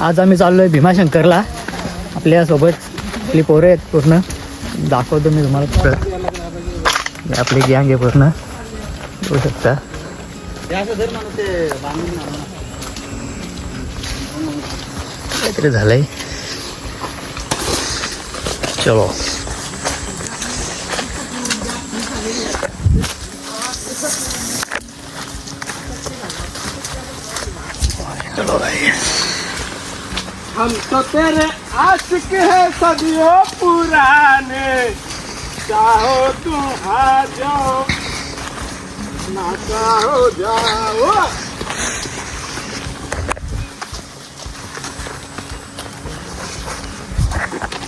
आज आम्ही चाललो आहे भीमाशंकरला. आपल्यासोबत आपली पोरं आहेत पूर्ण. दाखवतो मी तुम्हाला. आपली गँग आहे पूर्ण, बघू शकता. काहीतरी झालंय. चलो चलो भाई. हम तो तेरे आशिक है सदियों पुराने, चाहो तुम आ जाओ ना चाहो जाओ.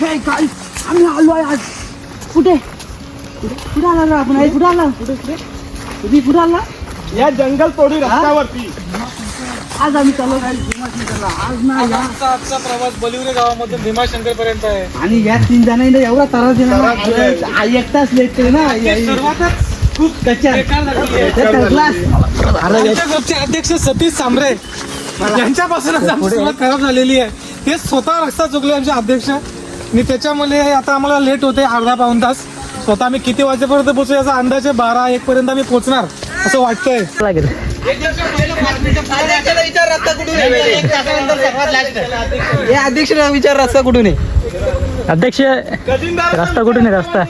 हे गाईस, आम्ही आलो आहे आज. कुठे कुठे आला रे आपण? कुठे आला? तुम्ही कुठे आला? या जंगल तोडी रस्त्यावरती आज आम्ही चाललो भीमाशंकरला. आज ना आजचा प्रवास बलिवरे गावामधून भीमाशंकर पर्यंत आहे. आणि या 3 जणांनी एवढा त्रास दिला. एकटाच लेट केलं ना. सुरुवातच खूप कच्चा ग्रुपचे अध्यक्ष सतीश सांबरे यांच्यापासूनच आमची सुरुवात खराब झालेली आहे. ते स्वतः रस्ता चुकले आमचे अध्यक्ष आणि त्याच्यामुळे आता आम्हाला लेट होते अर्धा पाऊण तास. स्वतः आम्ही किती वाजेपर्यंत पोहोचू याचा अंदाजे 12-1 पर्यंत आम्ही पोहोचणार असं वाटतंय. लागेल. अध्यक्ष विचार रस्ता कुठून आहे? अध्यक्ष रस्ता कुठून आहे? रस्ता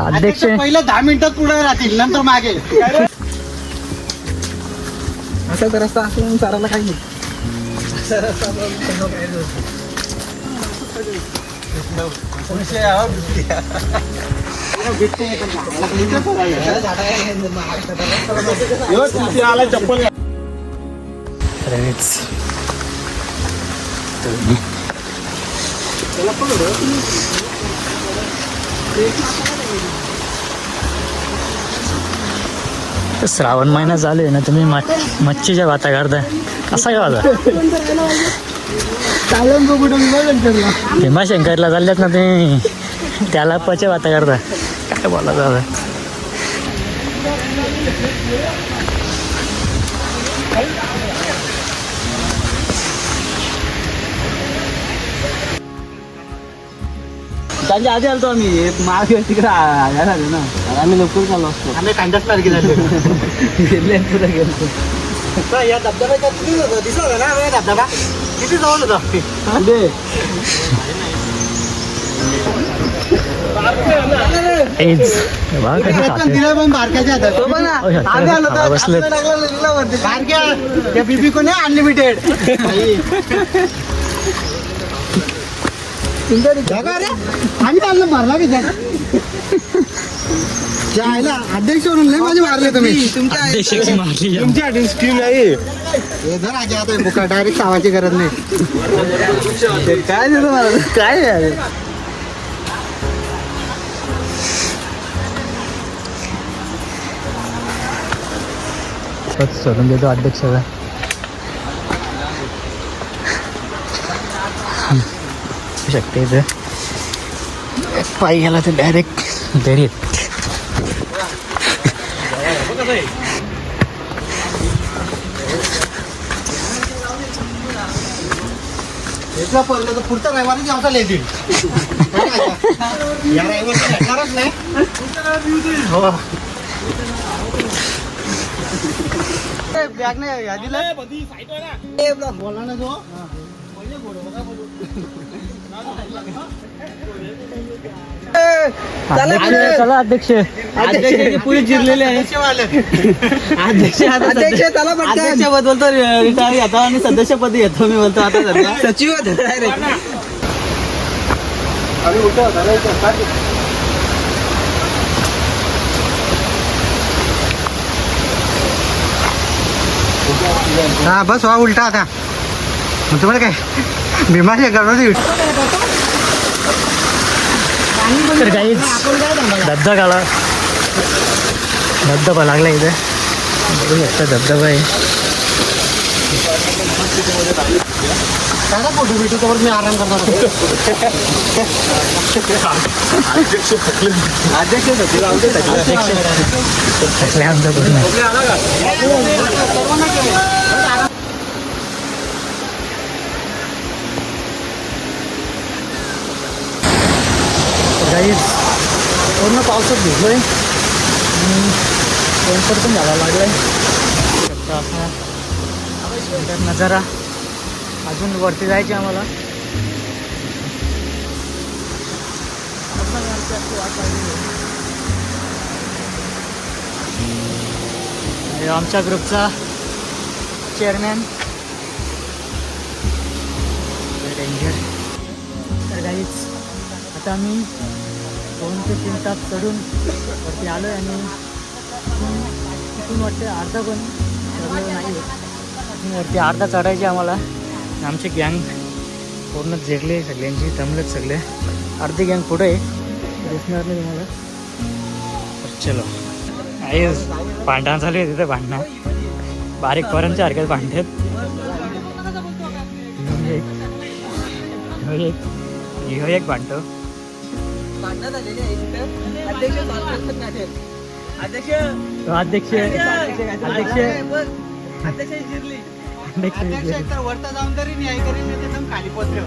अध्यक्ष पहिलं 10 मिनिटात पुढे राहतील, नंतर मागे. असा तर रस्ता असं चारायला काही नाही. चप्पल श्रावण महिना चालू आहे ना, तुम्ही मच्छीच्या भाता काढताय कसा काय वाजा? भीमाशंकरला चालल्यात ना तुम्ही, त्याला पच्या भाता काढता काय बोला दादा. त्यांच्या आधी आलतो आम्ही. मागे तिकडे झालं ना, आम्ही लवकर चाललो असतो. आम्ही कांदाच मार्गी झालो. पुढे गेलो. या धबधबा दिसला होता ना धबधबा, किती जवळ होता. बीबी को नाही अनलिमिटेड. आम्ही आणलं मारला की जायला. अध्यक्ष म्हणून लय माझे मारले तुम्ही. तुमची स्कीम नाही आता डायरेक्ट सावाची गरज नाही. काय देतो मला काय सोडून देतो अध्यक्षाला. शकते इथे पाय गेला तर डायरेक्ट दरीत. पडलं तर पुढचा रविवारी जाऊचा येतील. या रविवारी भेटणारच नाही. हो बॅग नाही यादीला बोला ना जो. चला अध्यक्ष. पुढे जिरलेले आहे. अध्यक्ष बदलतो रिटायर घेतो आणि सदस्यपदी येतो. मी बोलतो आता सध्या सचिव हा बस वा उलटा आता तुम्हाला काय भीमाशंकर. तर काही धबधबा लागला इथे, बघू शकता धबधबा आहे. फोटो भेटू तर मी आराम करणार. काही पूर्ण पावसात भिजलोय आणि टेम्पर पण घालायला लागलाय. असा सुंदर नजारा. अजून वरती जायचे आम्हाला. आमच्या ग्रुपचा चेअरमॅन डेंजर. तर काहीच आता आम्ही 2 ते 3 तास चढून वरती आलो आहे आणि तिथून वाटते अर्धा पण चढलो नाही. वरती अर्धा चढायचे आम्हाला. आमची गँग पूर्ण जिरली सगळ्यांची, जमलेत सगळे. अर्धी गँग पुढे आहे, दिसणार नाही तुम्हाला. चलो आई भांडण चालू आहे तिथे. भांडणं बारीक पोरांच्या हरकत भांडतात. एक भांडतो. वरता जाऊन तरी न्याय करीन खाली पोचले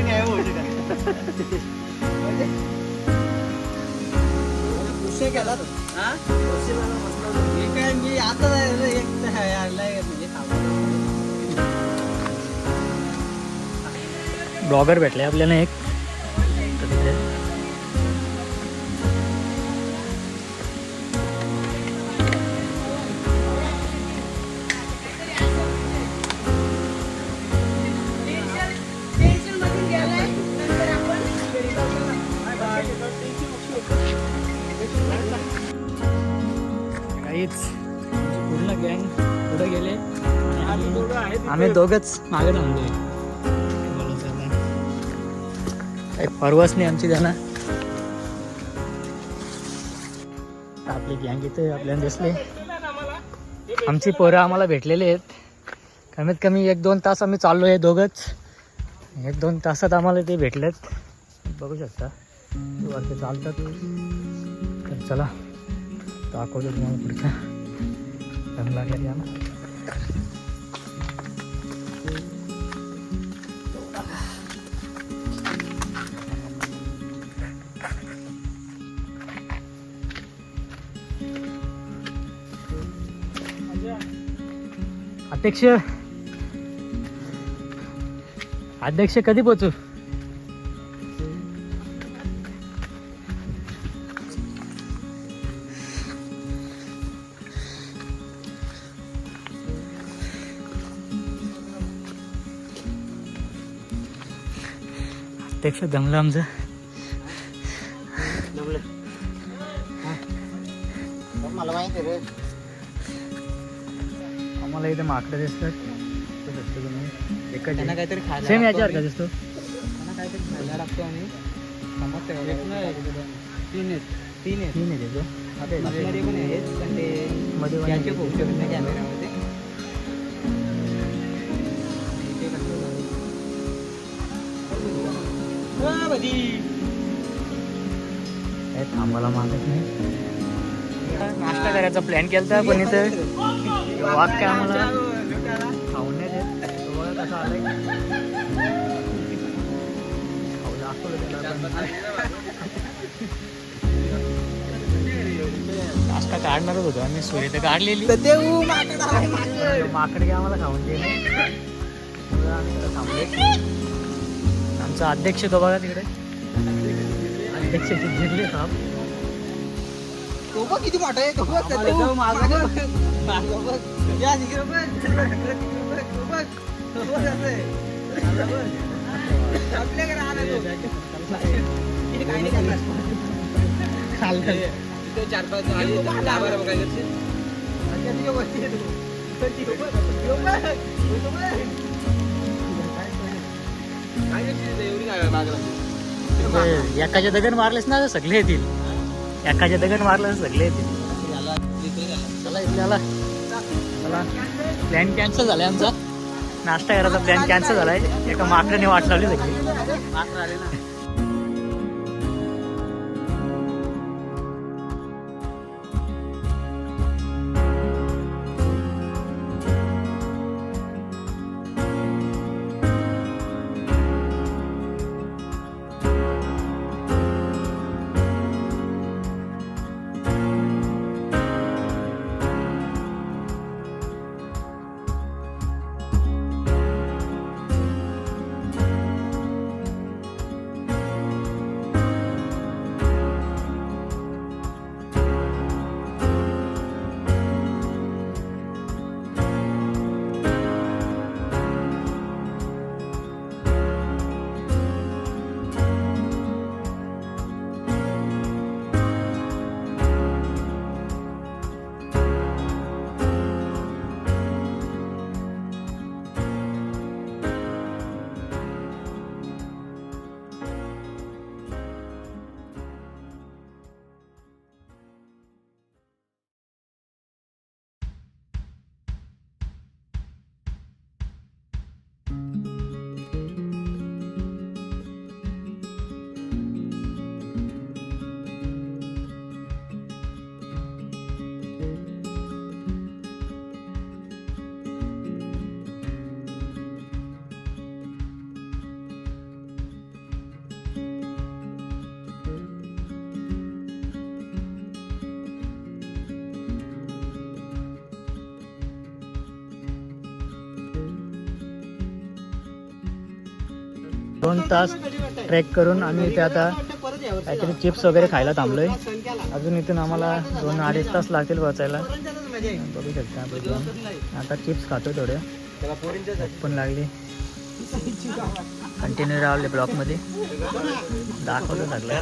न्याय होऊ शकत. केला मी आता ब्लॉगर भेटले आपल्याला एक. काहीच पूर्ण गँग पुढे गेले. आम्ही दोघंच मागे थांबलोय. काही परवाच नाही आमची त्यांना. आपली गँग इथे आपल्याला दिसले. आमची पोरं आम्हाला भेटलेले आहेत. कमीत कमी 1-2 तास आम्ही चाललो आहे दोघंच. 1-2 तासात आम्हाला ते भेटलेत. बघू शकता वरती चालतात. तर चला दाखवतो तुम्हाला पुढचा. दम लागला याला. अध्यक्ष कधी पोचू? अध्यक्ष दमलं आमचं. मला माहिती रे. आम्हाला इथे माकडं दिसतात. त्यांना काहीतरी खायला सेम याच्यावर का दिसतो. त्यांना काहीतरी खायला लागतो आणि तीन आहेत त्याचं मशिनरी पण आहेत पण ते मध्ये याचे होऊ शकत नाही कॅमेऱ्यामध्ये. थांबायला मागत नाही. नाश्ता करायचा प्लॅन केला पण इथं वाघ काय आम्हाला खाऊन नाही देत. कसं आलंय नाश्ता काढणारच होतो आम्ही. सूर्य तर काढलेली. माकड काय आम्हाला खाऊन दे. आम्ही थांबले. आमचा अध्यक्ष तो बघा तिकडे. अध्यक्षाचे जिरले साहेब. किती मोठा आहे एकाच्या दगड मारलेस ना सगळे येतील. एकाच्या दगड मारलं सगळे येतील. चला इथल्याला चला. प्लॅन कॅन्सल झालाय आमचा. नाश्ता करायचा प्लॅन कॅन्सल झालाय. एका माकडाने वाट लावली सगळी. 2 तास ट्रेक करून आम्ही इथे आता काहीतरी चिप्स वगैरे खायला थांबलोय. अजून इथून आम्हाला 2-2.5 तास लागतील पोहोचायला. बघू शकता आपण आता चिप्स खातो थोडे. पण लागली कंटिन्यू राहिले ब्लॉकमध्ये दाखवलं सगळं.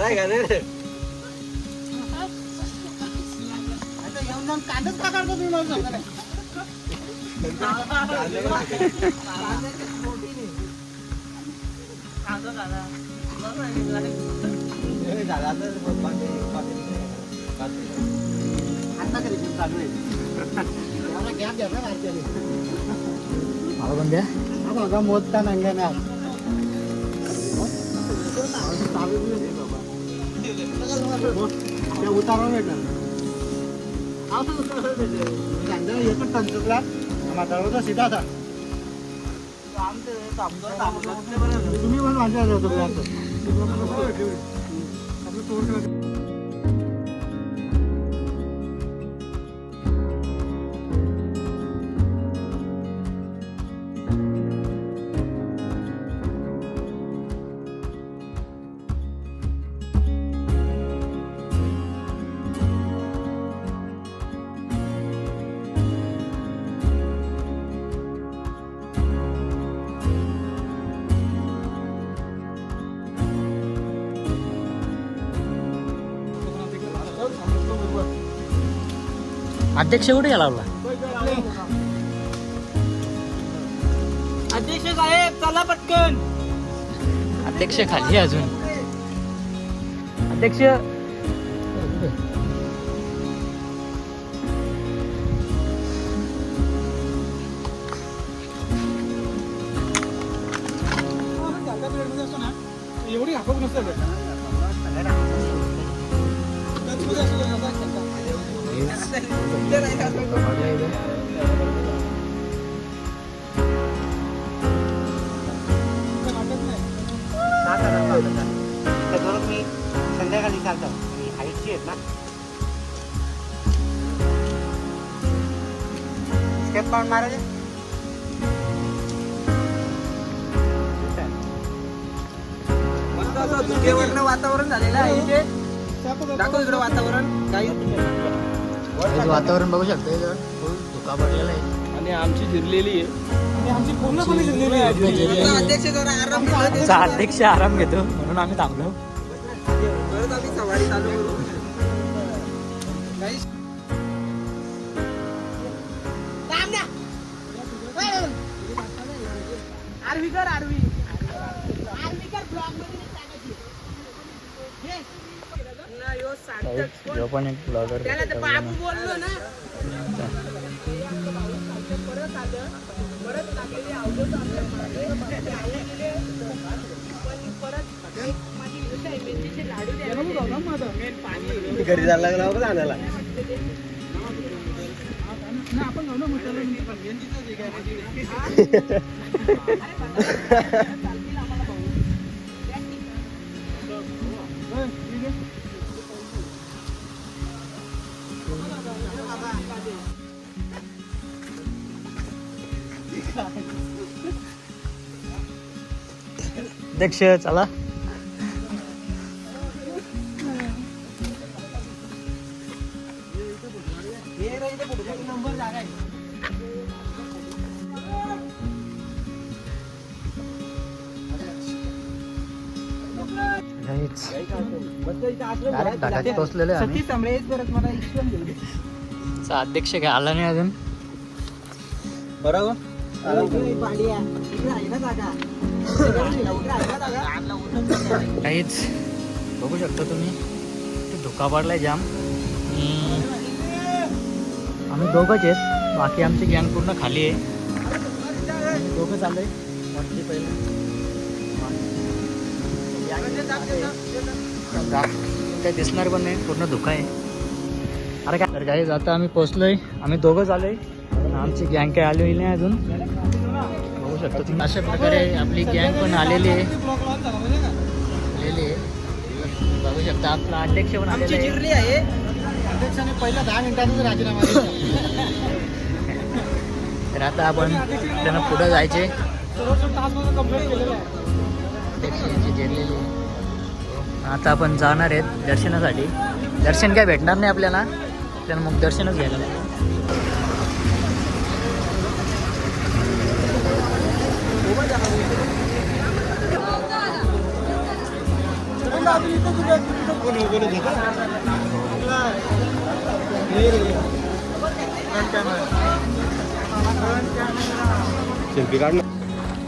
मला पण द्या मोजता नाही उतारवा भेटणार एकच टन चुकला म्हातारा सीधा था तुम्ही पण माझ्या अध्यक्ष कुठे गेला आपला? अध्यक्ष साहेब चला पटकन. अध्यक्ष खाली आहे अजून. अध्यक्ष एवढी हाकूक नसतं. मी संध्याकाळी चालतो. हाईटची आहेत ना स्टेप पाऊंड मारायचे. धुकेवरनं वातावरण झालेलं आहे इथे. दाखव इकडं वातावरण. काही वातावरण बघू शकतो. फुल धुका पडलेला आहे आणि आमची जिरलेली आहे. आमची पूर्णपणे जिरलेली आहे. अध्यक्ष जरा आराम आमचा अध्यक्ष आराम घेतो म्हणून आम्ही थांबलो. परत आम्ही सवारी चालू करू. जो पण एक ब्लॉगर बोललो ना घरी जायला लागला बघ आणायला. अध्यक्ष चला. नंबर जागा आहे. पोचलेलो आहे सतीश तांबळे परत मला इश्वन दिले. अध्यक्ष काय आला नाही अजून. बरोबर पांड्या इकडे आहे ना जागा. काहीच बघू शकता तुम्ही ते धुका पडलाय जाम. आणि आम्ही दोघंच आहेत. बाकी आमची गँग पूर्ण खाली आहे. आम्ही दोघं चाललोय वरती पहिलं. काही दिसणार पण नाही. पूर्ण धुका आहे. अरे काय तर काही आता आम्ही पोचलोय. आम्ही दोघं चाललोय. आमची गँग काय आली नाही अजून. बघू शकता तुम्ही अशा प्रकारे आपली गँग पण आलेली आहे. बघू शकता आपला अध्यक्ष पण आलेला आहे. जिरली आहे. अध्यक्षाने पहिला 10 मिनिटातच राजीनामा दिला. तर आता आपण त्यांना पुढे जायचे. सर्वोच्च तासमध्ये कंप्लीट केलेलं आहे. टॅक्सी घेतलेली. आता आपण जाणार आहेत दर्शनासाठी. दर्शन काय भेटणार नाही आपल्याला, त्यानं मग दर्शनच घ्यायला लागेल.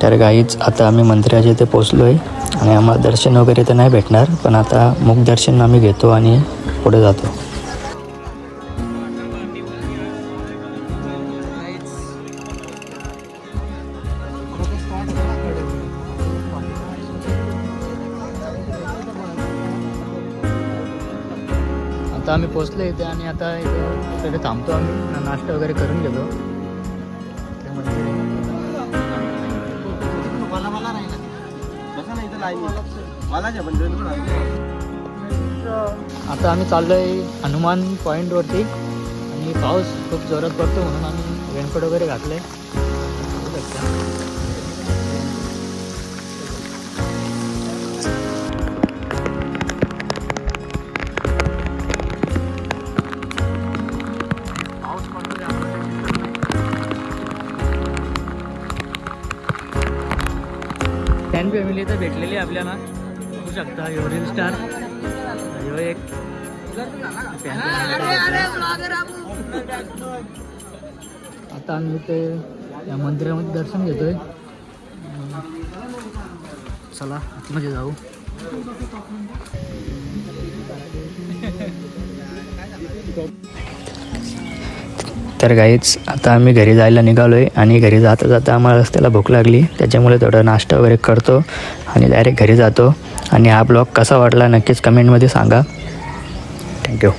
तर गाईच आता आम्ही मंदिराच्या इथे पोचलो आहे आणि आम्हाला दर्शन वगैरे तर नाही भेटणार, पण आता मुखदर्शन आम्ही घेतो आणि पुढे जातो. आता आम्ही पोचलो इथे आणि आता इथे थांबतो. आम्ही नाश्ता वगैरे करून घेतो. आता आम्ही चाललोय हनुमान पॉईंटवरती आणि पाऊस खूप जोरात पडतो म्हणून आम्ही रेनकोट वगैरे घातले. फॅन फॅमिली तर भेटलेली आपल्याला, बघू शकता. यो रील स्टार, यो एक fan आता आम्ही इथे या मंदिरामध्ये दर्शन घेतोय. चला आतमध्ये जाऊ. तर गाईच आता आम्ही घरी जायला निघालो आहे आणि घरी जाता जाता आम्हाला रस्त्याला भूक लागली, त्याच्यामुळे थोडं नाश्ता वगैरे करतो आणि डायरेक्ट घरी जातो. आणि हा ब्लॉग कसा वाटला नक्कीच कमेंटमध्ये सांगा. थँक्यू.